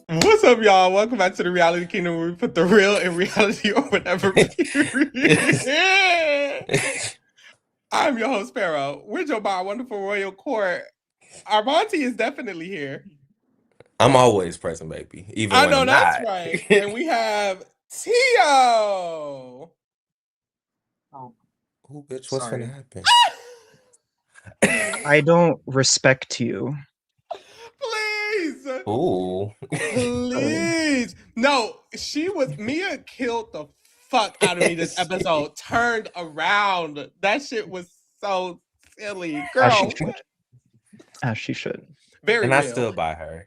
What's up, y'all? Welcome back to the Reality Kingdom, where we put the real in reality or whatever. I'm your host, Pharaoh. We're joined by our wonderful royal court. Armonte is definitely here. I'm always present, baby, even I when know I'm that's not. right. And we have Tio. Ooh, bitch, what's Sorry. gonna happen? I don't respect you. Please. Ooh. Please. No, Mia killed the fuck out of me this episode. Turned around. That shit was so silly. As she Girl, should. what? As she should. Very And I real. stood by her.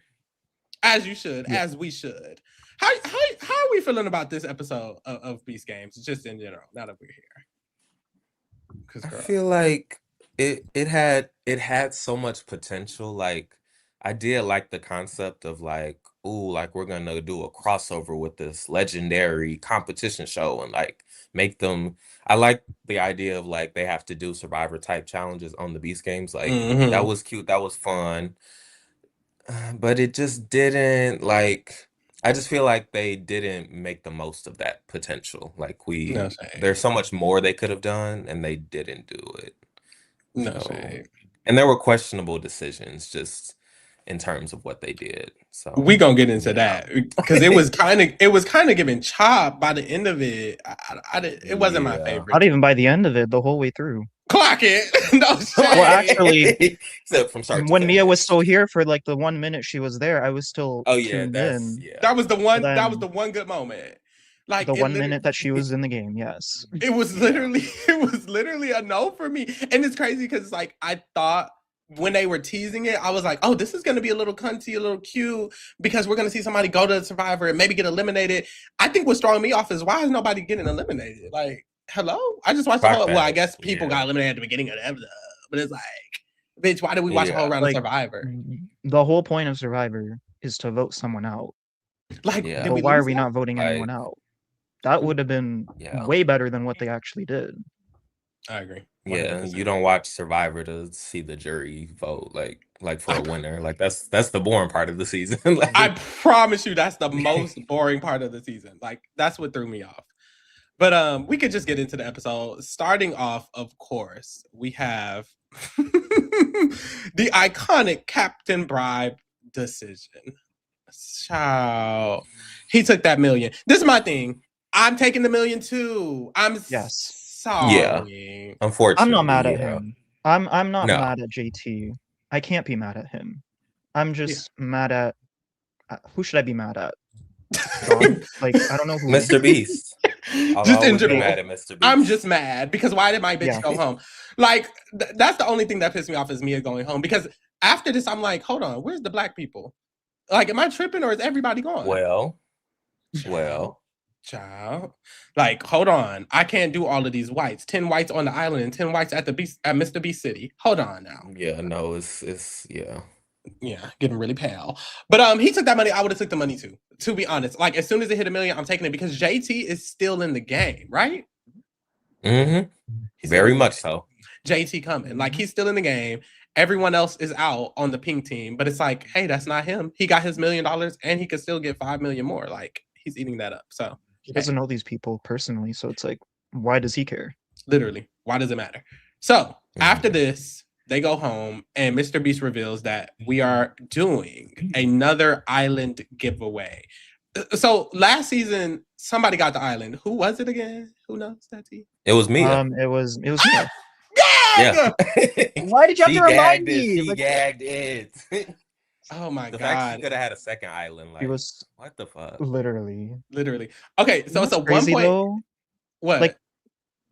As you should, Yeah. as we should. How are we feeling about this episode of Beast Games, just in general, now that we're here? Because I feel like it had so much potential. Like, I did like the concept of like, ooh, like we're gonna do a crossover with this legendary competition show and like make them. I like the idea of like they have to do Survivor type challenges on the Beast Games. Like that was cute, that was fun. But it just didn't like. I just feel like they didn't make the most of that potential. Like no shade. there's so much more they could have done, and they didn't do it. No So, shade. and there were questionable decisions just in terms of what they did. So We gonna get into yeah. that because it was kind of giving chop by the end of it. It wasn't my Yeah. favorite. Not even by the end of it, the whole way through. Clock it. No shade. Well, actually, except from start to when Mia was finish. still here for like the 1 minute she was there, I was still Oh yeah, tuned that's in. yeah. that was the one. But That was then- the one good moment. Like The it 1 literally- minute that she was in the game, yes. It was literally a no for me. And it's crazy because like I thought when they were teasing it, I was like, oh, this is gonna be a little cunty, a little cute, because we're gonna see somebody go to the Survivor and maybe get eliminated. I think what's throwing me off is why is nobody getting eliminated? Like, hello? I just watched the Fuck whole that. I guess people Yeah. got eliminated at the beginning of the episode. But it's like, bitch, why did we watch a whole Yeah. round Like, of Survivor? The whole point of Survivor is to vote someone out. Like, Yeah. did But we why are lose we that? not voting anyone Like- out? That would have been Yeah. way better than what they actually did. I agree. Yeah, 100%. you don't watch Survivor to see the jury vote like for a winner. Like that's the boring part of the season. Like, I promise you that's the most boring part of the season. Like that's what threw me off. But we could just get into the episode. Starting off, of course, we have the iconic Captain Bribe decision. Child. He took that million. This is my thing. I'm taking the million too. I'm Yes. sorry. unfortunately, I'm not mad at yeah. him. I'm not No. mad at JT. I can't be mad at him. I'm just mad at who should I be mad at? God? Like I don't know who. Mr. Beast. I'll Just in always be general. mad at Mr. Beast. I'm just mad because why did my bitch Yeah. go home? Like that's the only thing that pissed me off is Mia going home. Because after this, I'm like, hold on, where's the black people? Like, am I tripping or is everybody gone? well. Child. Like, hold on. I can't do all of these whites. 10 whites on the island and 10 whites at the Beast at Mr. Beast City. Hold on now. Yeah, no, it's yeah. Yeah, getting really pale. But he took that money. I would have took the money too. To be honest, like as soon as it hit $1 million, I'm taking it because JT is still in the game, right? Mm-hmm. He's Very still- much so. JT coming. Like he's still in the game. Everyone else is out on the pink team, but it's like, hey, that's not him. He got his $1 million and he could still get 5 million more. Like he's eating that up. So He doesn't know these people personally, so it's like, why does he care? literally, why does it matter? So after this, they go home and Mr. Beast reveals that we are doing another island giveaway. So last season, somebody got the island. Who was it again? Who knows that? It was me. It was Mia. Yeah. Why did you have She to remind gagged it. me? She Like, gagged it. Oh my The fact she god! could have had a second island, like He was what the fuck? literally. Literally. Okay, so it's a What's crazy 1 point. though? What? Like,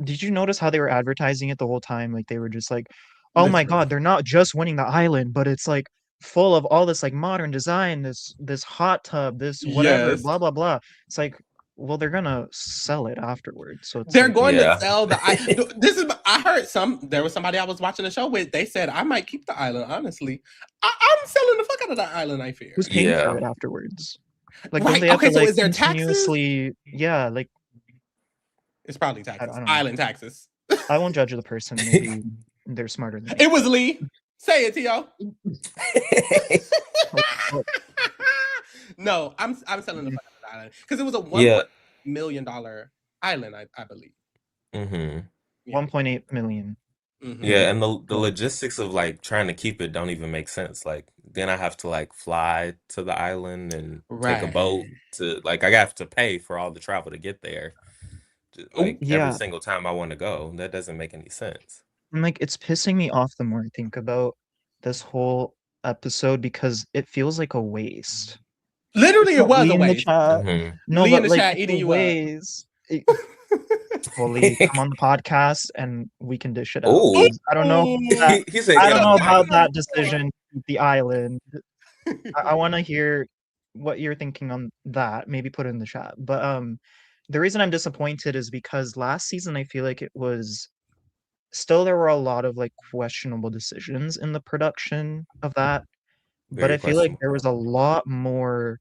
did you notice how they were advertising it the whole time? Like they were just like, oh my Literally. god, they're not just winning the island, but it's like full of all this like modern design, this hot tub, this whatever, Yes. blah blah blah. It's like, well, they're gonna sell it afterwards. So it's They're like, going Yeah. to sell the island. This is. I heard there was somebody I was watching the show with. They said I might keep the island. Honestly, I'm selling the fuck out of that island. I fear. who's paying Yeah. for it afterwards? Like, Right, don't they have okay, to so like is there taxes? continuously? Yeah, like It's probably taxes. I don't know. Island taxes. I won't judge the person. Maybe they're smarter than me. It was Lee. Say it, T.O. No, I'm selling the fuck out of the island because it was a Yeah. $1 million island, I believe. Mm-hmm. Yeah. 1.8 million. Mhm. Yeah, and the logistics of like trying to keep it don't even make sense. Like then I have to like fly to the island and take a boat Right. to like I have to pay for all the travel to get there. Like every Yeah. single time I want to go. That doesn't make any sense. And like it's pissing me off the more I think about this whole episode because it feels like a waste. Literally, it No, was Lee a in the waste. chat. Mhm. No, Lee in but the like chat it's eating a you up. waste. Well, Lee, come on the podcast and we can dish it out. Ooh. 'cause I don't know. He said I get don't on know the about mic. that decision, the island. I want to hear what you're thinking on that. Maybe put it in the chat. But the reason I'm disappointed is because last season I feel like it was still there were a lot of like questionable decisions in the production of that. But Very I feel like there questionable. was a lot more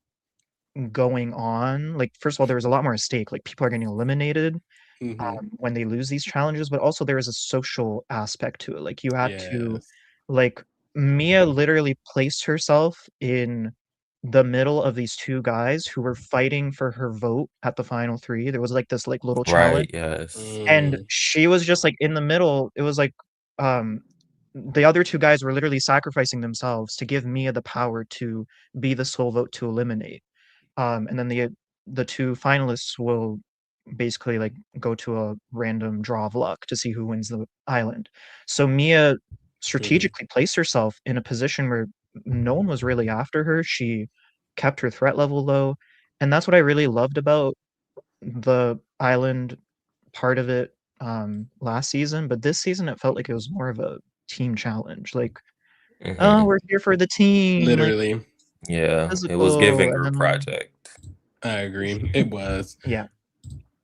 going on. Like first of all, there was a lot more at stake. Like people are getting eliminated Mhm. when they lose these challenges, but also there is a social aspect to it. Like you had to, Yes. like Mia literally placed herself in the middle of these two guys who were fighting for her vote at the final three. There was like this like little challenge, Right, yes. and Mm. she was just like in the middle. It was like um the other two guys were literally sacrificing themselves to give Mia the power to be the sole vote to eliminate. And then the two finalists will basically like go to a random draw of luck to see who wins the island. So Mia strategically placed herself in a position where no one was really after her. She kept her threat level low, and that's what I really loved about the island part of it last season. But this season, it felt like it was more of a team challenge. Like, oh, Mhm. we're here for the team, like Literally, Yeah, it was physical, giving and group then project. I agree. It was. yeah.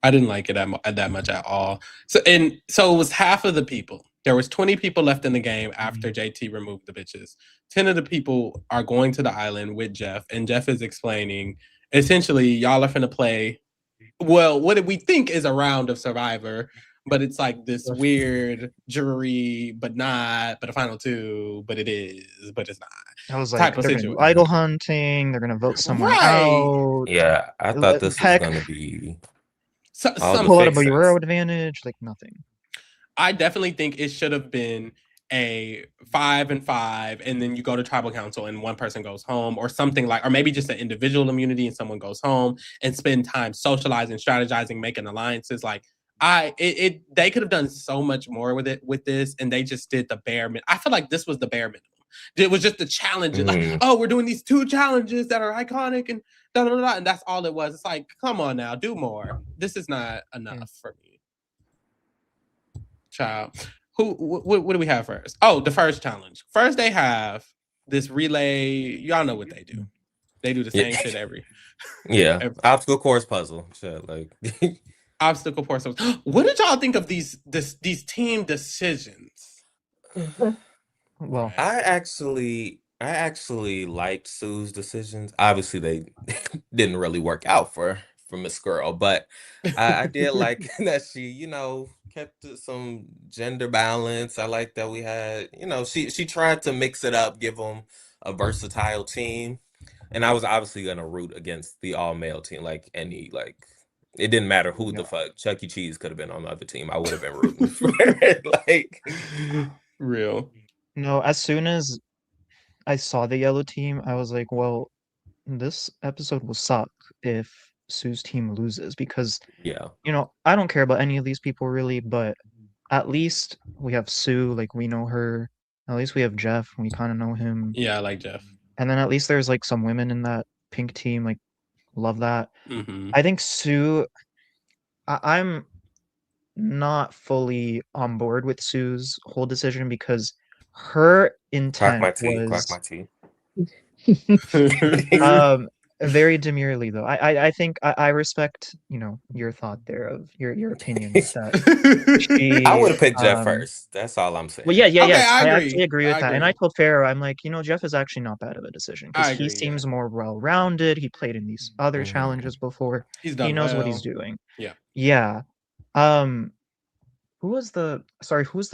I didn't like it that much at all. So it was half of the people. There was 20 people left in the game after JT removed the bitches. 10 of the people are going to the island with Jeff, and Jeff is explaining essentially y'all are finna play what we think is a round of Survivor, but it's like this weird jury, but not, but a final two, but it is, but it's not. I was like, Type of they're gonna do situation. idol hunting. They're gonna vote someone Right. out. Yeah, I thought this was Heck, gonna be So, all the pull out a fixes. Bureau advantage, like nothing. I definitely think it should have been a 5 and 5, and then you go to tribal council and one person goes home, or something like, or maybe just an individual immunity and someone goes home and spend time socializing, strategizing, making alliances. Like they could have done so much more with this, and they just did the bare minimum. I feel like this was the bare minimum. It was just the challenges, like, oh, we're doing these 2 challenges that are iconic and da da da, and that's all it was. It's like, come on now, do more. This is not enough for me. Child. What do we have first? Oh, the first challenge. First, they have this relay. Y'all know what they do. They do the same shit every obstacle course puzzle. Shit, like obstacle course. What did y'all think of these team decisions? Well, I actually liked Sue's decisions. Obviously, they didn't really work out for Miss Girl, but I did like that she, kept some gender balance. I like that we had, she tried to mix it up, give them a versatile team, and I was obviously gonna root against the all male team, like it didn't matter who the fuck. Chuck E. Cheese could have been on the other team. I would have been rooting for it. Like real. No, as soon as I saw the yellow team, I was like, well, this episode will suck if Sue's team loses because, yeah, I don't care about any of these people really, but at least we have Sue, like we know her. At least we have Jeff, we kind of know him. Yeah, I like Jeff. And then at least there's like some women in that pink team, like love that. Mm-hmm. I think Sue, I'm not fully on board with Sue's whole decision because her intent quack my was tea. very demurely though. I think I respect your thought there of your opinions that I would have picked Jeff first. That's all I'm saying. Well, yeah. Okay, I agree. actually agree with that. And I told Pharaoh, I'm like, Jeff is actually not bad of a decision because he seems more well-rounded. He played in these other challenges before. He's done He knows what well. he's doing. Yeah. Yeah. who was the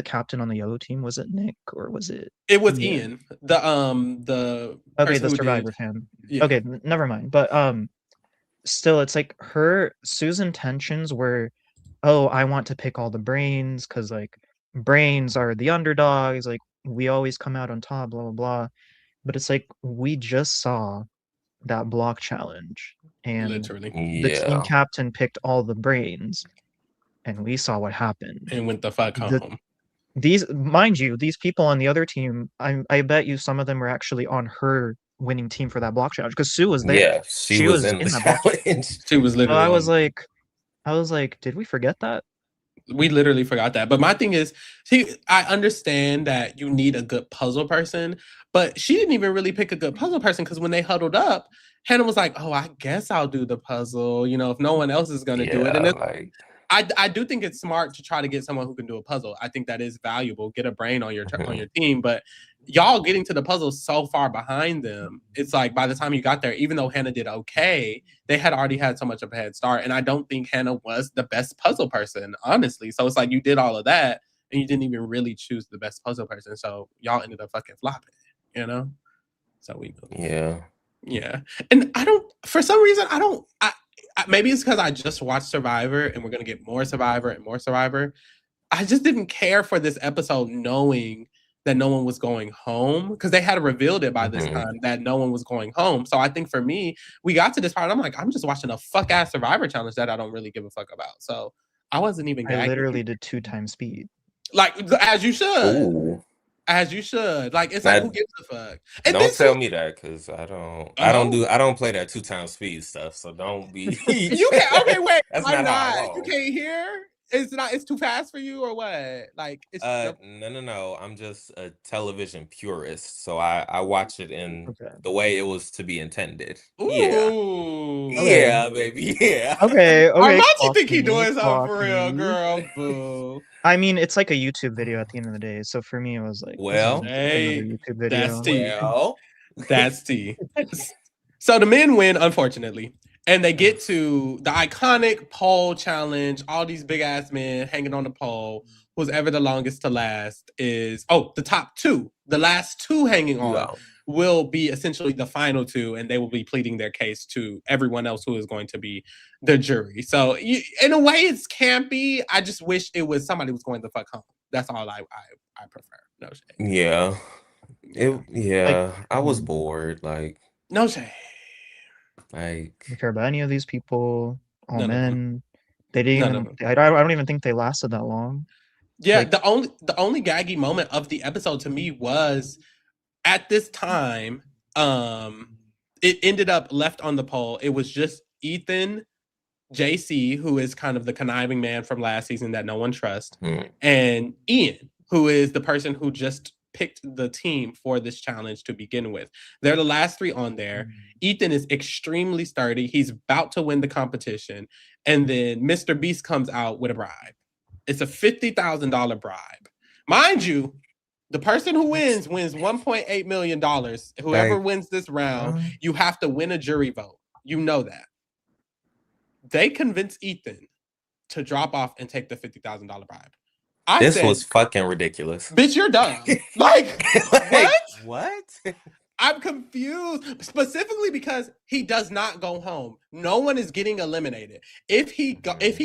captain on the yellow team? Was it Nick or was it It was Ian? Ian, the Okay, person the who did. Survivor fan. Yeah, Okay, never mind. But still, it's like Sue's intentions were, oh, I want to pick all the brains because like brains are the underdogs. Like we always come out on top. Blah blah blah. But it's like we just saw that block challenge, and literally, the team Yeah. captain picked all the brains, and we saw what happened. and went the fuck The home. these mind you, these people on the other team, I bet you some of them were actually on her winning team for that block challenge because Sue was there. Yeah. She She was was in in the that block challenge. challenge. She was So literally I was like, did we forget that? we literally forgot that. But my thing is, I understand that you need a good puzzle person, but she didn't even really pick a good puzzle person because when they huddled up, Hannah was like, "Oh, I guess I'll do the puzzle. You know, if no one else is gonna do it." Yeah, And like I do think it's smart to try to get someone who can do a puzzle. I think that is valuable. Get a brain on your team, but y'all getting to the puzzle so far behind them. It's like by the time you got there, even though Hannah did okay, they had already had so much of a head start. And I don't think Hannah was the best puzzle person, honestly. So it's like you did all of that and you didn't even really choose the best puzzle person. So y'all ended up fucking flopping, you know? So we move. yeah. Yeah. And I don't, for some reason, maybe it's because I just watched Survivor and we're going to get more Survivor and more Survivor. I just didn't care for this episode knowing that no one was going home because they had revealed it by this time that no one was going home. So I think for me, we got to this part. I'm like, I'm just watching a fuck ass Survivor challenge that I don't really give a fuck about. So I wasn't even I gagging. literally did 2x speed. Like, as you should. Ooh. As you should. Like, it's like, who gives a fuck? And Don't tell me that because I don't play that 2x speed stuff. So don't be. You can't. Okay, wait. That's Why not how I not? You roll. can't hear. It's too fast for you or what? Like it's no. I'm just a television purist, so I watch it in Okay. the way it was to be intended. Ooh. Yeah, baby. Yeah. Okay. Armani think he clock doing me, something clock for real, me. girl. Boo. I mean, it's like a YouTube video at the end of the day. So for me, it was like, this is Well, just another Hey, YouTube video. that's tea. well. That's tea. So the men win, unfortunately. And they get to the iconic pole challenge. All these big ass men hanging on the pole. Who's ever the longest to last is the top two. The last two hanging on will be essentially the final two, and they will be pleading their case to everyone else who is going to be the jury. So in a way, it's campy. I just wish it was somebody was going the fuck home. That's all I prefer. No shade. Yeah. Yeah. I was bored. Like No shade. I don't care about any of these people. All None of men. They didn't None even. of them. I don't even think they lasted that long. Yeah, Like- the only gaggy moment of the episode to me was at this time, it ended up left on the poll. It was just Ethan, JC, who is kind of the conniving man from last season that no one trusts, and Ian, who is the person who just picked the team for this challenge to begin with. They're the last three on there. Ethan is extremely sturdy. He's about to win the competition. And then Mr. Beast comes out with a bribe. It's a $50,000 bribe. Mind you, the person who wins $1.8 million. Whoever wins this round, you have to win a jury vote. You know that. They convinced Ethan to drop off and take the $50,000 bribe. This was fucking ridiculous. Bitch, you're dumb. Like, what? What? I'm confused, specifically because he does not go home. No one is getting eliminated. If he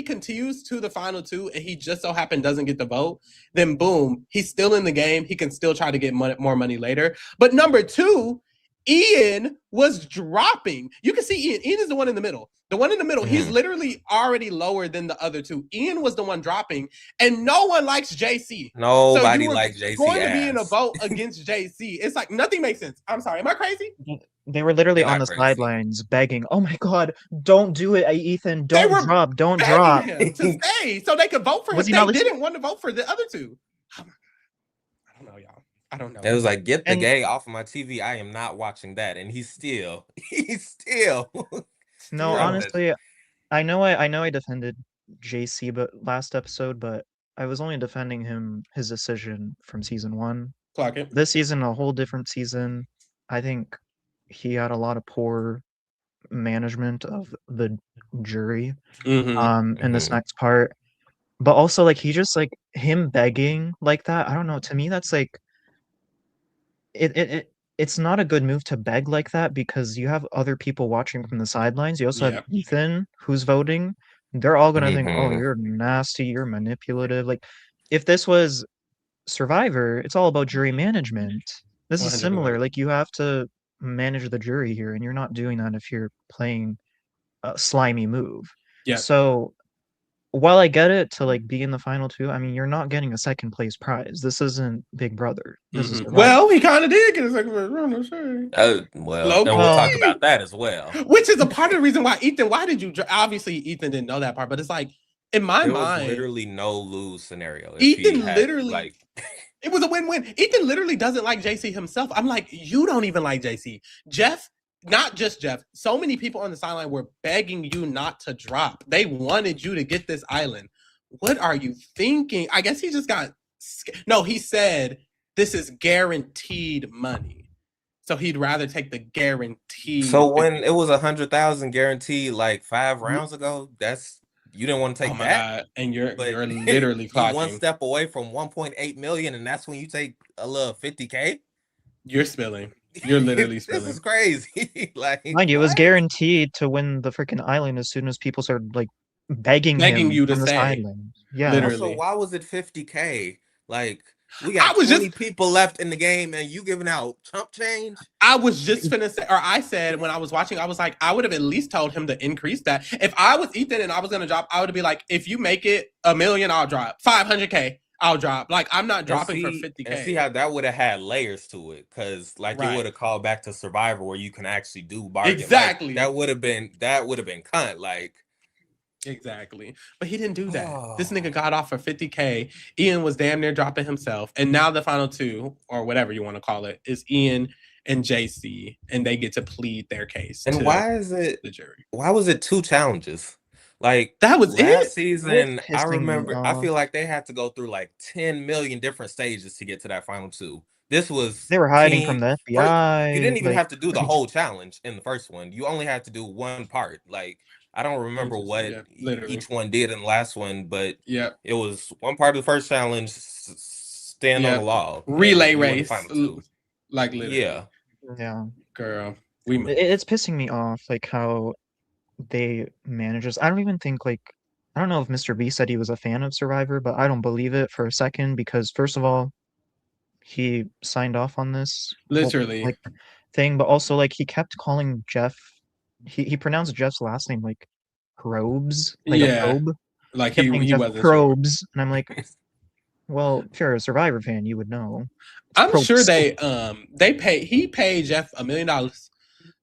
continues to the final two and he just so happened doesn't get the vote, then boom, he's still in the game. He can still try to get more money later. But number two, Ian was dropping. You can see Ian. Ian is the one in the middle. The one in the middle, he's literally already lower than the other two. Ian was the one dropping, and no one likes JC. Nobody likes JC. Going to be in a vote against JC. It's like nothing makes sense. I'm sorry. Am I crazy? They were literally on the sidelines begging, "Oh my god, don't do it, Ethan! Don't drop! Don't drop!" Him to stay so they could vote for him. They didn't want to vote for the other two. I don't know, y'all. I don't know. It was like, get the gay off of my TV. I am not watching that. And he's still. No, honestly, I know I defended JC but last episode, but I was only defending his decision from season 1. Clock it. This season, a whole different season. I think he had a lot of poor management of the jury in this next part. But also, like, he just, like, him begging like that, I don't know, to me, that's, like it's not a good move to beg like that because you have other people watching from the sidelines. You also have Yeah. Ethan who's voting. They're all gonna think, "Oh, Hmm. you're nasty, you're manipulative." Like, if this was Survivor, it's all about jury management. This is 100%. similar, like, you have to manage the jury here, and you're not doing that if you're playing a slimy move. Yeah. So, while I get it to, like, be in the final 2, I mean, you're not getting a 2nd place prize. This isn't Big Brother. This is Survivor. Well, he kind of did get a second round. I'm sure. Well, Low and we'll talk key. about that as well. Which is a part of the reason why Ethan. Why did you? Obviously, Ethan didn't know that part, but it's like in my There was mind, literally no lose scenario. If Ethan he had, literally. like, It was a win-win. Ethan literally doesn't like JC himself. I'm like, you don't even like JC. Jeff, not just Jeff. So many people on the sideline were begging you not to drop. They wanted you to get this island. What are you thinking? I guess he just got. No, he said this is guaranteed money, so he'd rather take the guaranteed. So when it was 100,000 guaranteed like 5 rounds ago, you didn't want to take oh my that. God. And you're But literally you clocking. one step away from 1.8 million, and that's when you take a little 50K. You're spilling. You're literally spilling. This is crazy. Like, Mind you, it was what? guaranteed to win the freaking island as soon as people started like begging him you to on the stay. sideline. Yeah. Literally. Also, why was it 50K? Like, we got I was 20 just- people left in the game, and you giving out chump change? I was just finna say, or I said when I was watching, I was like, I would have at least told him to increase that. If I was Ethan and I was gonna drop, I would be like, if you make it $1 million, I'll drop 500K. I'll drop. Like, I'm not dropping for 50K. And see how that would have had layers to it, because like Right. it would have called back to Survivor where you can actually do bargain. Exactly. Like, that would have been cunt. Like, Exactly. But he didn't do that. Oh. This nigga got off for 50K. Ian was damn near dropping himself. And now the final 2, or whatever you want to call it, is Ian and JC. And they get to plead their case. and to why is it? the jury? Why was it 2 challenges? Like, That was last it. season, I pissing me remember. I off. feel like they had to go through like 10 million different stages to get to that final 2. This was They were hiding from the FBI. You didn't even like, have to do the whole challenge in the first one. You only had to do one part. Like, I don't remember what literally. each one did in the last one, but Yeah. it was one part of the first challenge, stand on the law, relay and you won the race. final 2. Like, literally. Yeah. Yeah. Girl. It's pissing me off, like how they manage this. I don't even think like I don't know if Mr. B said he was a fan of Survivor, but I don't believe it for a second because first of all, he signed off on this whole, Literally. like thing, but also like he kept calling Jeff. He pronounced Jeff's last name like Probes, like Yeah. a probe. Like Kept saying he Jeff wasn't Probes, and I'm like, well, if you're a Survivor fan, you would know. It's I'm Probes. sure he paid Jeff $1 million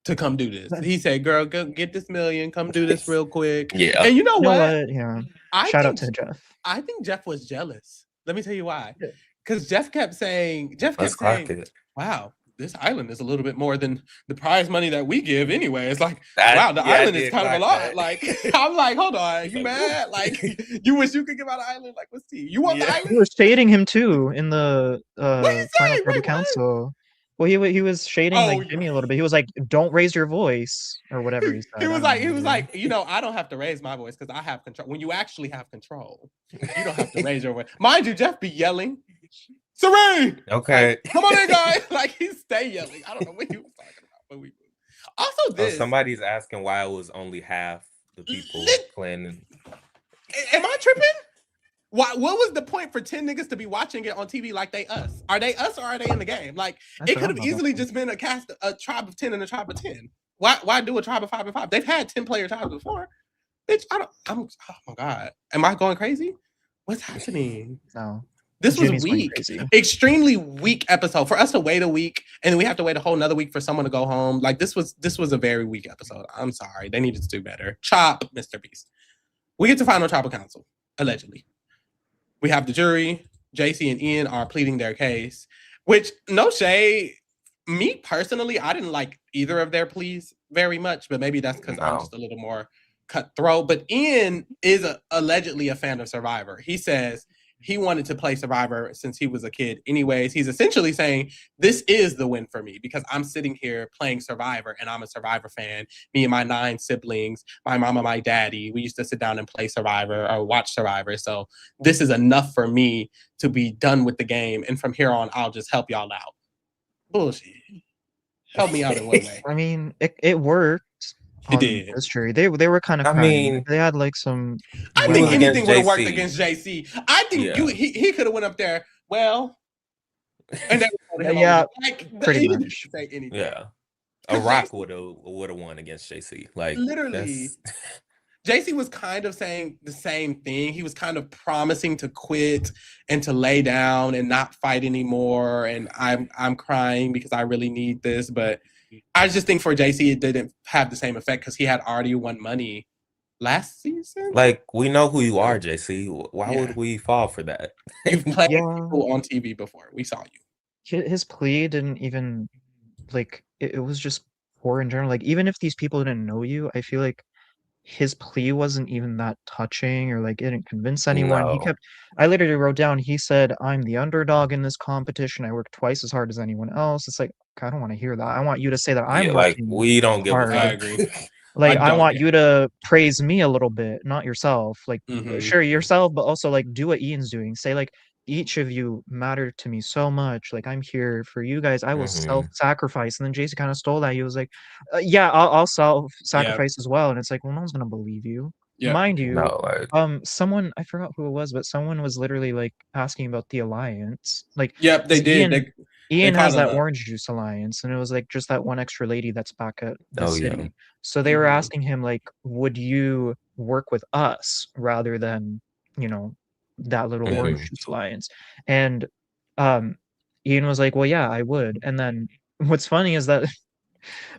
to come do this. He said, girl, go get this $1 million, come do this real quick. Yeah. And you know what? Yeah. I Shout out think to Jeff. I think Jeff was jealous. Let me tell you why. Yeah. Because Jeff kept saying, Let's clock it. wow, this island is a little bit more than the prize money that we give anyway. It's like, That- wow, the yeah, I island is did kind of a clock lot. that. Like, I'm like, hold on, you Like, mad? Like, you wish you could give out an island? Like, what's tea? You want the Yeah. island? He was shading him too in the What he final say? for the Wait, what? council. Well, he was shading Oh, like Jimmy a little bit. He was like, "Don't raise your voice" or whatever he said. He I was don't like, remember. you know, I don't have to raise my voice because I have control. When you actually have control, you don't have to raise your voice. Mind you, Jeff be yelling, Serene! Okay. Like, come on in, guys. Like, he stay yelling. I don't know what he was talking about, but we also this. Somebody's asking why it was only half the people Lit- playing. Am I tripping? What was the point for 10 niggas to be watching it on TV like they us? Are they us or are they in the game? Like, I it forgot could have about easily that. just been a tribe of 10 and a tribe of 10. Why do a tribe of 5 and 5? They've had 10-player tribes before. Bitch, oh my God. Am I going crazy? What's happening? No, This Jimmy's was going weak. crazy. Extremely weak episode. For us to wait a week and then we have to wait a whole nother week for someone to go home. Like, this was a very weak episode. I'm sorry. They needed to do better. Chop, Mr. Beast. We get to final tribal council, allegedly. We have the jury. JC and Ian are pleading their case, which, no shade. Me personally, I didn't like either of their pleas very much, but maybe that's because I'm No. just a little more cutthroat. But Ian is allegedly a fan of Survivor. He says he wanted to play Survivor since he was a kid. Anyways, he's essentially saying, this is the win for me because I'm sitting here playing Survivor and I'm a Survivor fan. Me and my 9 siblings, my mama, my daddy, we used to sit down and play Survivor or watch Survivor. So this is enough for me to be done with the game. And from here on, I'll just help y'all out. Bullshit. Help me out in what way? I mean, it worked. It did. This jury, they were kind of. I mean, they had like some. I He think was anything against would have worked JC. against JC. I think Yeah. he could have went up there. Well, and then Yeah, like, pretty he didn't much. say anything. Yeah. A Rock would have won against JC. Like Literally. that's JC was kind of saying the same thing. He was kind of promising to quit and to lay down and not fight anymore. And I'm crying because I really need this. But I just think for JC it didn't have the same effect because he had already won money last season. like we know who you are, JC. Why Yeah. would we fall for that? You've played Yeah. people on TV before. We saw you. His plea didn't even like it was just poor in general. Like even if these people didn't know you, I feel like his plea wasn't even that touching or like it didn't convince anyone. No. I literally wrote down, he said, I'm the underdog in this competition. I work twice as hard as anyone else. It's like, I don't want to hear that. I want you to say that I'm Yeah, like working we don't give a hard. fuck. I agree. Like I don't want care. you to praise me a little bit, not yourself. Like Mhm. sure yourself, but also like do what Ian's doing. Say like each of you matter to me so much. Like I'm here for you guys. I will Mhm. self-sacrifice. And then Jason kind of stole that. He was like, yeah, I'll self-sacrifice as well. And it's like, well, no one's gonna believe you. Yeah. Mind you, No, like someone, I forgot who it was, but someone was literally like asking about the alliance. Like Yep, they 'cause did. Ian called has that him up. orange juice alliance, and it was like just that one extra lady that's back at the Oh, yeah. city. So they were Mhm. asking him like, would you work with us rather than, that little orange Mhm. juice alliance? And Ian was like, well, yeah, I would. And then what's funny is that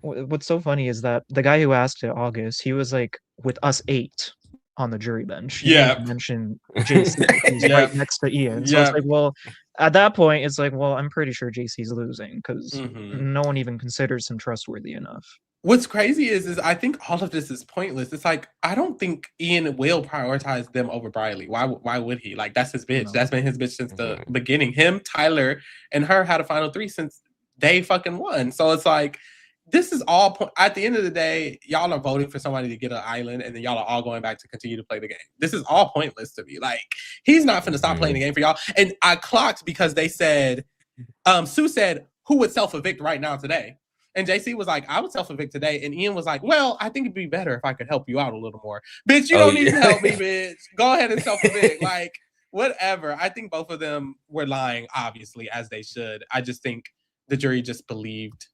what's so funny is that the guy who asked it, August, he was like, with us 8 on the jury bench. He didn't even Yep. mention JC, who's right Yep. next to Ian. So it's Yep. like, well, at that point, it's like, well, I'm pretty sure JC's losing because Mhm. no one even considers him trustworthy enough. What's crazy is I think all of this is pointless. It's like I don't think Ian will prioritize them over Briley. Why would he? Like that's his bitch. No. That's been his bitch since the Mhm. beginning. Him, Tyler, and her had a final 3 since they fucking won. So it's like this is all at the end of the day, y'all are voting for somebody to get an island, and then y'all are all going back to continue to play the game. This is all pointless to me. Like he's not finna stop playing the game for y'all. And I clocked because they said, Sue said, who would self-evict right now today? And JC was like, I would self-evict today. And Ian was like, well, I think it'd be better if I could help you out a little more. Bitch, you Oh, don't need to yeah. help me, bitch. Go ahead and self-evict. Like, whatever. I think both of them were lying, obviously, as they should. I just think the jury just believed.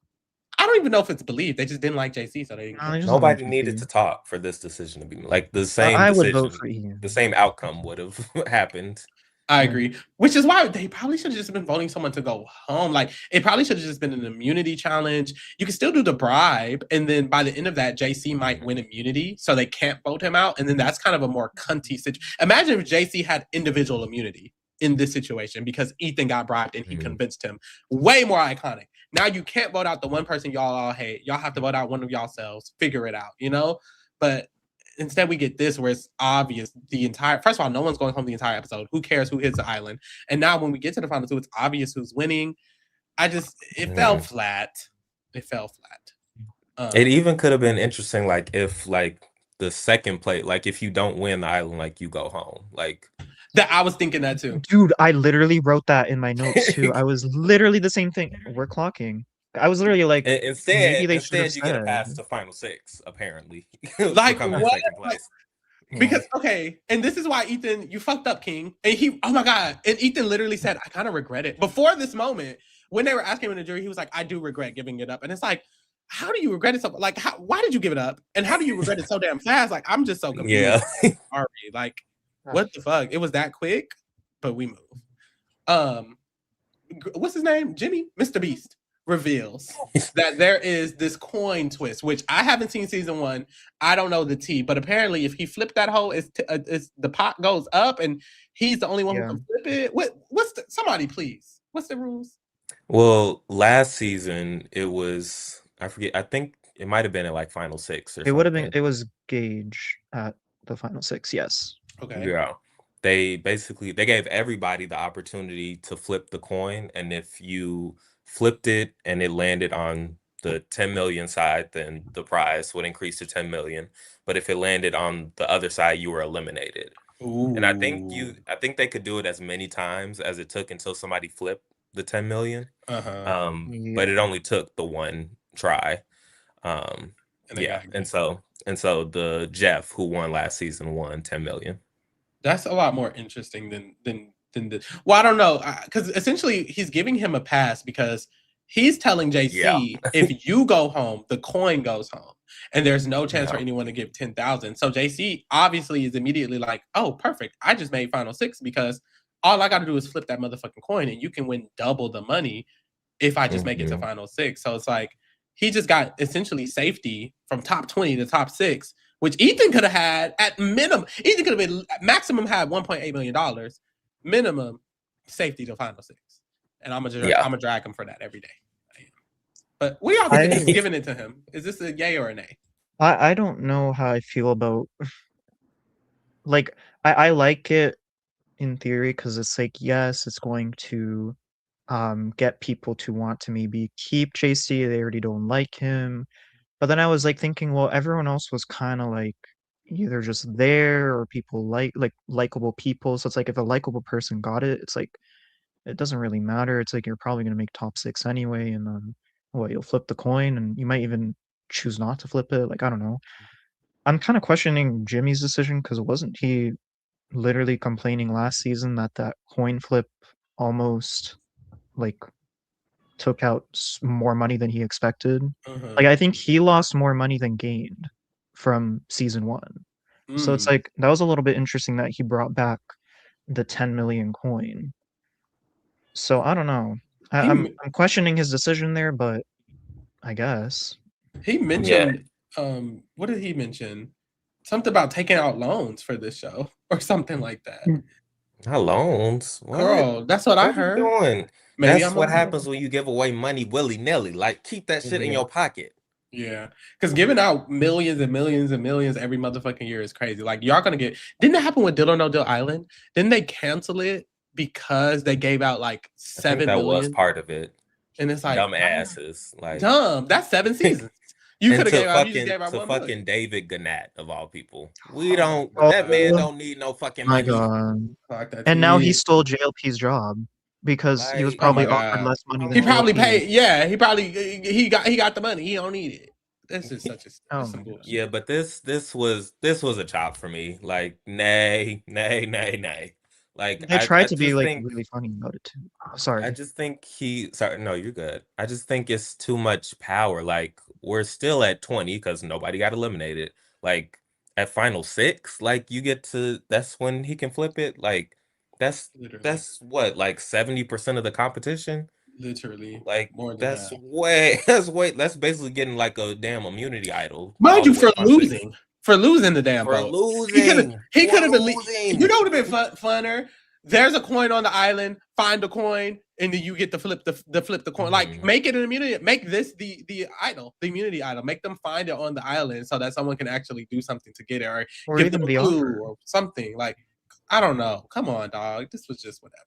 I don't even know if it's believed. They just didn't like JC, so they didn't. No, they just Nobody don't like needed JC. to talk for this decision to be like the same I would decision, vote for Ian. the same outcome would have happened. I agree. Which is why they probably should have just been voting someone to go home. Like it probably should have just been an immunity challenge. You can still do the bribe, and then by the end of that, JC might win immunity, so they can't vote him out. And then that's kind of a more cunty situation. Imagine if JC had individual immunity in this situation because Ethan got bribed and he Mhm. convinced him. Way more iconic. Now you can't vote out the one person y'all all hate. Y'all have to vote out one of yourselves. Figure it out, But instead we get this where it's obvious first of all, no one's going home the entire episode. Who cares who hits the island? And now when we get to the final 2, it's obvious who's winning. It fell flat. It fell flat. It even could have been interesting, like if like the second play, like if you don't win the island, like you go home. Like that I was thinking that too. Dude, I literally wrote that in my notes too. I was literally the same thing. We're clocking. I was literally like, maybe they should have instead you get a pass said. to final 6, apparently. Like, For coming in what? second place. Because okay, and this is why Ethan, you fucked up, King. And oh my god, and Ethan literally said, I kind of regret it. Before this moment, when they were asking him in the jury, he was like, I do regret giving it up. And it's like, how do you regret it so like why did you give it up? And how do you regret it so damn fast? Like, I'm just so confused. Yeah. Sorry. Like, what the fuck? It was that quick, but we move. What's his name? Jimmy? Mr. Beast reveals that there is this coin twist, which I haven't seen season 1. I don't know the tea, but apparently if he flipped that hole, it's the pot goes up and he's the only one who can flip it. Somebody please, what's the rules? Well, last season it was, I forget, I think it might have been at like final 6 or It would have been, something. it was Gage at the final 6, yes. Okay. Yeah. they gave everybody the opportunity to flip the coin, and if you flipped it and it landed on the 10 million side, then the prize would increase to 10 million. But if it landed on the other side, you were eliminated. And Ooh. I think they could do it as many times as it took until somebody flipped the 10 million. Uh-huh. But Yeah. it only took the one try. And they Yeah. got And good. so the Jeff who won last season won 10 million. That's a lot more interesting than the. Well, I don't know, because essentially he's giving him a pass because he's telling JC if you go home, the coin goes home, and there's no chance for Yeah. anyone to give 10,000. So JC obviously is immediately like, "Oh, perfect! I just made final six because all I got to do is flip that motherfucking coin, and you can win double the money if I just make it to Mhm. final six." So it's like he just got essentially safety from top 20 to top six, which Ethan could have had at minimum. Ethan could have been maximum had $1.8 million, minimum safety to final six. And I'm gonna drag him for that every day. But what y'all think of this? Giving it to him. Is this a yay or a nay? I don't know how I feel about like I like it in theory because it's like yes, it's going to get people to want to maybe keep JC. They already don't like him. But then I was like thinking, well, everyone else was kind of like either just there or people like likable people. So it's like if a likable person got it, it's like it doesn't really matter. It's like you're probably gonna make top six anyway, and then what, you'll flip the coin and you might even choose not to flip it. Like I don't know. I'm kind of questioning Jimmy's decision because wasn't he literally complaining last season that that coin flip almost like took out more money than he expected? Uh-huh. Like I think he lost more money than gained from season one. So it's like that was a little bit interesting that he brought back the 10 million coin. So I don't know. I'm questioning his decision there, but I guess. He mentioned what did he mention? Something about taking out loans for this show or something like that. Not loans. What? Girl, that's what I What are you heard. doing? Maybe That's I'm what a happens when you give away money willy-nilly. Like, keep that shit in your pocket. Yeah, because giving out millions and millions and millions every motherfucking year is crazy. Like y'all gonna get. Didn't that happen with Deal or No Deal Island? Didn't they cancel it because they gave out like I think 7 that was million? part of it. And it's like Dumb asses. Like dumb. That's 7 seasons. You and could have to gave out. You just fucking gave out to 1 fucking million. David Gannett of all people. Oh my That man Oh don't need no fucking my money. god. Fuck that And now he team. stole JLP's job because he was Like, Oh my probably offered god. less money He than probably JLP. paid. Yeah, he got the money. He don't need it. This is such a. Oh This my some god. bullshit. yeah, but this was a chop for me. Like, nay, nay, nay, nay. Like, They tried I to be just like think really funny about it too. I Sorry. just think sorry, no, you're good. I just think it's too much power. Like, we're still at 20 because nobody got eliminated. Like, at final six, like that's when he can flip it. Like, that's Literally, what, like 70% of the competition? literally Like, more than that's that. way that's basically getting like a damn immunity idol Mind all you, the way to final six. for losing the damn For vote, losing, he for could have been. You losing. know, would have been funner. There's a coin on the island. Find the coin, and then you get to flip the coin. Like make it an immunity. Make this the idol, the immunity idol. Make them find it on the island so that someone can actually do something to get it, or give them even a the clue offer. or something. Like I don't know. Come on, dog. This was just whatever.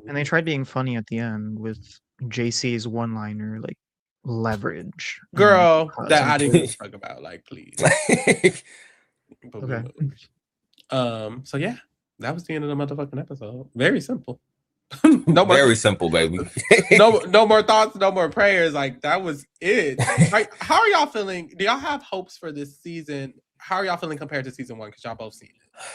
And they tried being funny at the end with JC's one-liner, like leverage. Girl, Cause that and I didn't give a effect. fuck about. Like, please. But we Okay. moved. So yeah, that was the end of the motherfucking episode. Very simple. No more, Very simple, baby. no more thoughts, no more prayers. Like that was it. How are y'all feeling? Do y'all have hopes for this season? How are y'all feeling compared to season one? Because y'all both seen it.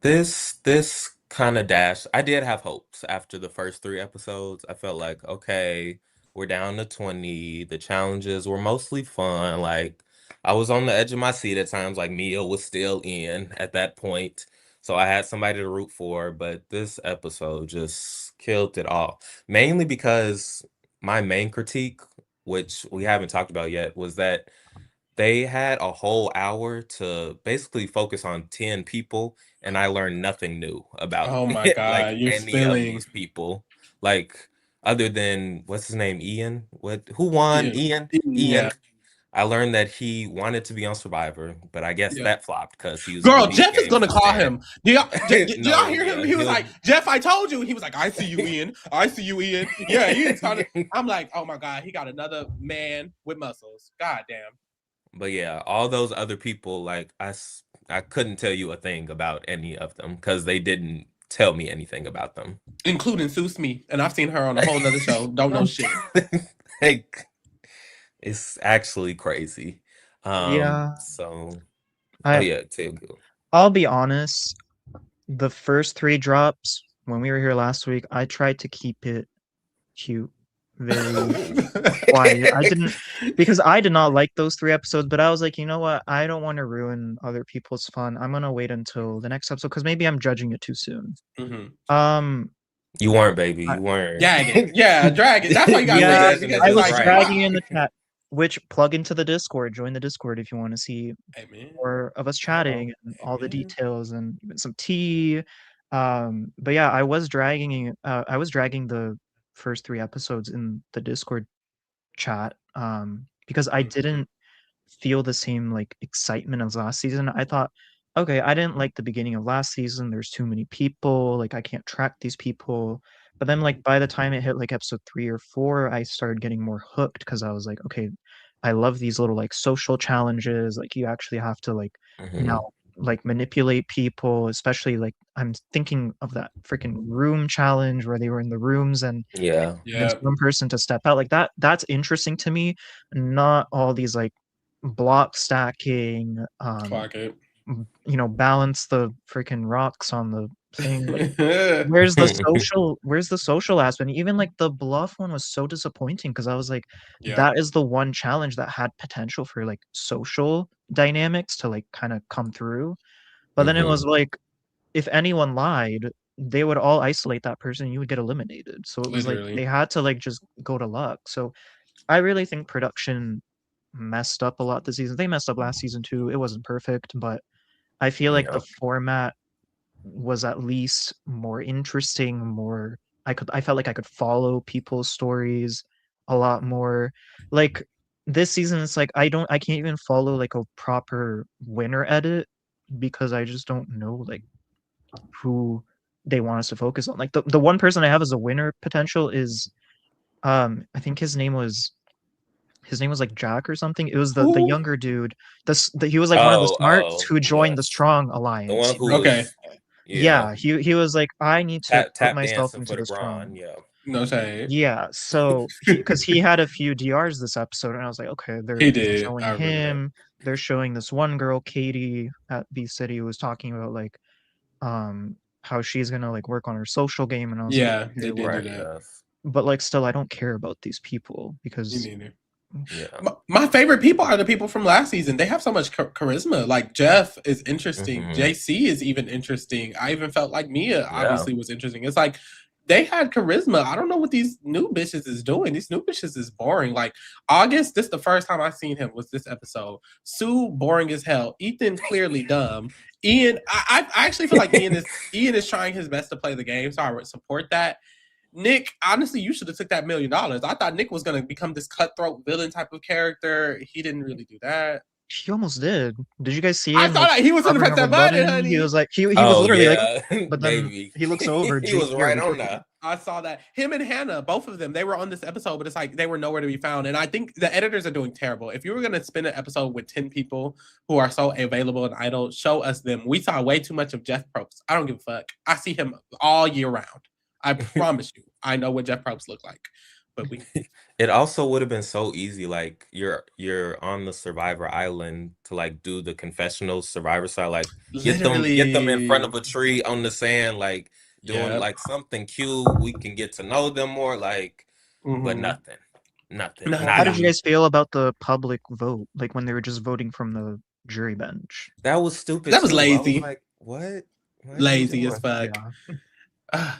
This kind of dash. I did have hopes after the first 3 episodes. I felt like, okay, we're down to 20. The challenges were mostly fun. Like, I was on the edge of my seat at times, like Mia was still in at that point. So I had somebody to root for, but this episode just killed it all. Mainly because my main critique, which we haven't talked about yet, was that they had a whole hour to basically focus on 10 people, and I learned nothing new about Oh my like god, you're any of spilling. these people. Like, other than what's his name, Ian? Who won? Yeah, Ian? yeah. I learned that he wanted to be on Survivor, but I guess Yeah. that flopped because he was Girl, on these Jeff is games gonna to call stand. him. Do y'all hear him? yeah, He was he'll. like, Jeff, I told you. He was like, I see you, Ian. I see you, Ian. Yeah, Ian's trying to. I'm like, oh my God, he got another man with muscles. God damn. But yeah, all those other people, like I couldn't tell you a thing about any of them because they didn't tell me anything about them. Including Sue Smith. And I've seen her on a whole nother show. Don't know shit. Like, it's actually crazy. Yeah. So, I yeah, Telugu. I'll be honest. The first 3 drops when we were here last week, I tried to keep it cute, very quiet. I didn't because I did not like those 3 episodes, but I was like, you know what? I don't want to ruin other people's fun. I'm gonna wait until the next episode because maybe I'm judging it too soon. Mhm. You weren't, baby. I- You weren't. Dragon. Yeah, dragon. That's why you gotta Yeah, say that because I it's was like, dragging wow. in the chat, which plug into the Discord, join the Discord if you want to see Amen. more of us chatting and all the Amen. details and even some tea. But yeah, I was dragging the first 3 episodes in the Discord chat because I didn't feel the same like excitement as last season. I thought, okay, I didn't like the beginning of last season. There's too many people, like I can't track these people. But then like by the time it hit like episode 3 or 4, I started getting more hooked because I was like, okay, I love these little like social challenges. Like you actually have to like Mhm. now like manipulate people, especially like I'm thinking of that freaking room challenge where they were in the rooms and Yeah. convince one person to step out. Like that's interesting to me. Not all these like block stacking, Clock it. balance the freaking rocks on the thing. Like, where's the social aspect? Even like the bluff one was so disappointing because I was like, Yeah. that is the one challenge that had potential for like social dynamics to like kind of come through. But then it was like, if anyone lied, they would all isolate that person and you would get eliminated. So it was like Literally. they had to like just go to luck. So I really think production messed up a lot this season. They messed up last season too. It wasn't perfect, but I feel like the Yeah. format was at least more interesting, more I felt like I could follow people's stories a lot more. Like this season it's like I can't even follow like a proper winner edit because I just don't know like who they want us to focus on. Like the one person I have as a winner potential is I think his name was like Jack or something. It was the Who? younger dude. He was like one of the smarts Oh, who joined the yes. Strong The Alliance. one who Okay. was, Yeah, he was like, I need to put tap myself dancing into for the the Strong. Bron. Yeah. No shade. Yeah, so because he had a few DRs this episode, and I was like, okay, they're He did. showing I remember that. him. They're showing this one girl, Katie, at B City, who was talking about like, how she's gonna like work on her social game, and I was Yeah, like, they okay, did well, do that. Yes. but like still, I don't care about these people Me because neither. Yeah. My favorite people are the people from last season. They have so much charisma. Like Jeff is interesting. JC is even interesting. I even felt like Mia obviously was interesting. It's like they had charisma. I don't know what these new bitches is doing. These new bitches is boring. Like August, this is the first time I seen him was this episode. Sue, boring as hell. Ethan, clearly dumb. Ian, I actually feel like Ian is trying his best to play the game, so I would support that. Nick, honestly, you should have took that $1 million. I thought Nick was going to become this cutthroat villain type of character. He didn't really do that. he almost did. Did you guys see him? I thought he was going to press that button, honey. He was like, he was literally like, but then baby. he looks over. He was right on that. I saw that. Him and Hannah, both of them, they were on this episode, but it's like they were nowhere to be found. And I think the editors are doing terrible. If you were going to spin an episode with 10 people who are so available and idle, show us them. We saw way too much of Jeff Probst. I don't give a fuck. I see him all year round. I promise you. I know what Jeff Probst look like. But it also would have been so easy. Like you're on the Survivor Island to like do the confessional Survivor side, like get them in front of a tree on the sand, like doing like something cute. We can get to know them more, like, but nothing. How did you guys feel about the public vote? Like when they were just voting from the jury bench? That was stupid. That was lazy. Like, what? Lazy as fuck. Yeah.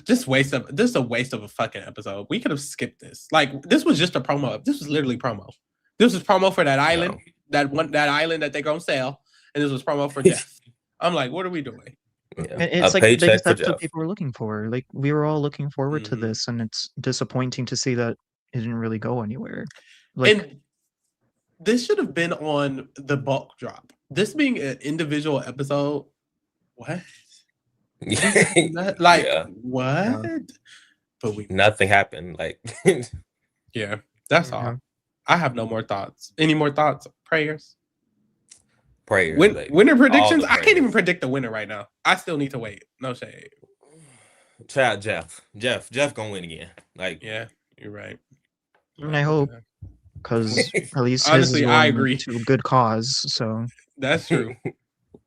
Just a waste of a fucking episode. We could have skipped this. Like this was just a promo. This was literally promo. This was promo for that island, that island that they're gonna sell, and this was promo for Jeff. I'm like, what are we doing? Yeah. It's like the biggest episode people were looking for. Like we were all looking forward to this, and it's disappointing to see that it didn't really go anywhere. Like, and This should have been on the bulk drop. This being an individual episode, what? Like, Yeah. what? But we Nothing happened. Like, yeah, that's all. Yeah. I have no more thoughts. Any more thoughts? Prayers? prayers. baby. Winner All predictions? the I can't even prayers. predict the winner right now. I still need to wait. No shade. Shout out Jeff. Jeff gonna win again. Like, Yeah, you're right. I mean, I hope, because at least his Honestly, is I going agree. to a good cause. So That's true.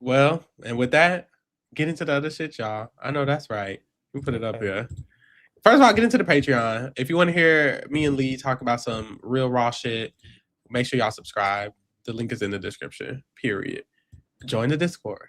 Well, and with that, get into the other shit, y'all. I know that's right. We put it up here. First of all, get into the Patreon. If you want to hear me and Lee talk about some real raw shit, make sure y'all subscribe. The link is in the description. Period. Join the Discord.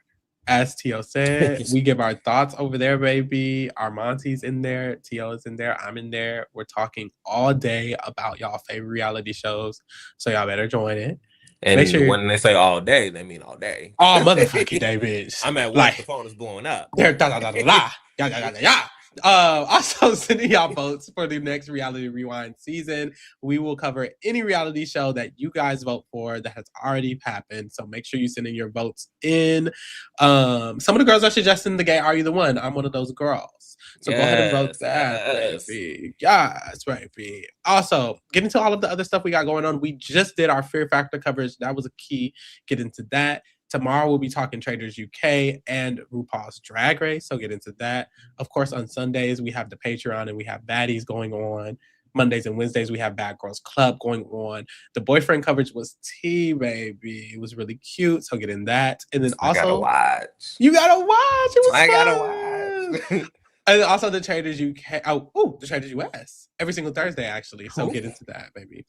As T.O. said, we give our thoughts over there, baby. Armanti's in there. T.O. is in there. I'm in there. We're talking all day about y'all favorite reality shows. So y'all better join it. and Make sure- when they say all day, they mean all day. All motherfucking day, bitch. I'm at work. Like- The phone is blowing up. There, da, da, da, da, da. Yeah, yeah, yeah, yeah. Also, sending y'all votes for the next Reality Rewind season. We will cover any reality show that you guys vote for that has already happened. So make sure you send in your votes in. Some of the girls are suggesting the gay Are You the One? I'm one of those girls. So go ahead and vote that, Yes. baby. Yes, baby. Also, get into all of the other stuff we got going on. We just did our Fear Factor coverage. That was a key. Get into that. Tomorrow we'll be talking Traders UK and RuPaul's Drag Race, so get into that. Of course, on Sundays we have the Patreon and we have Baddies going on. Mondays and Wednesdays we have Bad Girls Club going on. The boyfriend coverage was tea, baby. It was really cute, so get in that. And then I gotta also watch. you gotta watch. It was I gotta fun. watch. And also the Traders UK. The Traders US every single Thursday actually. So Cool. get into that, baby.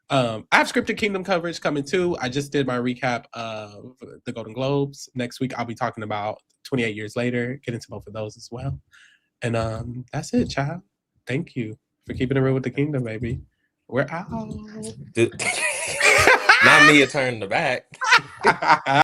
I have Scripted Kingdom coverage coming too. I just did my recap of the Golden Globes. Next week I'll be talking about 28 Years Later. Get into both of those as well. And that's it, child. Thank you for keeping it real with the kingdom, baby. We're out. Not me, a turn in the back.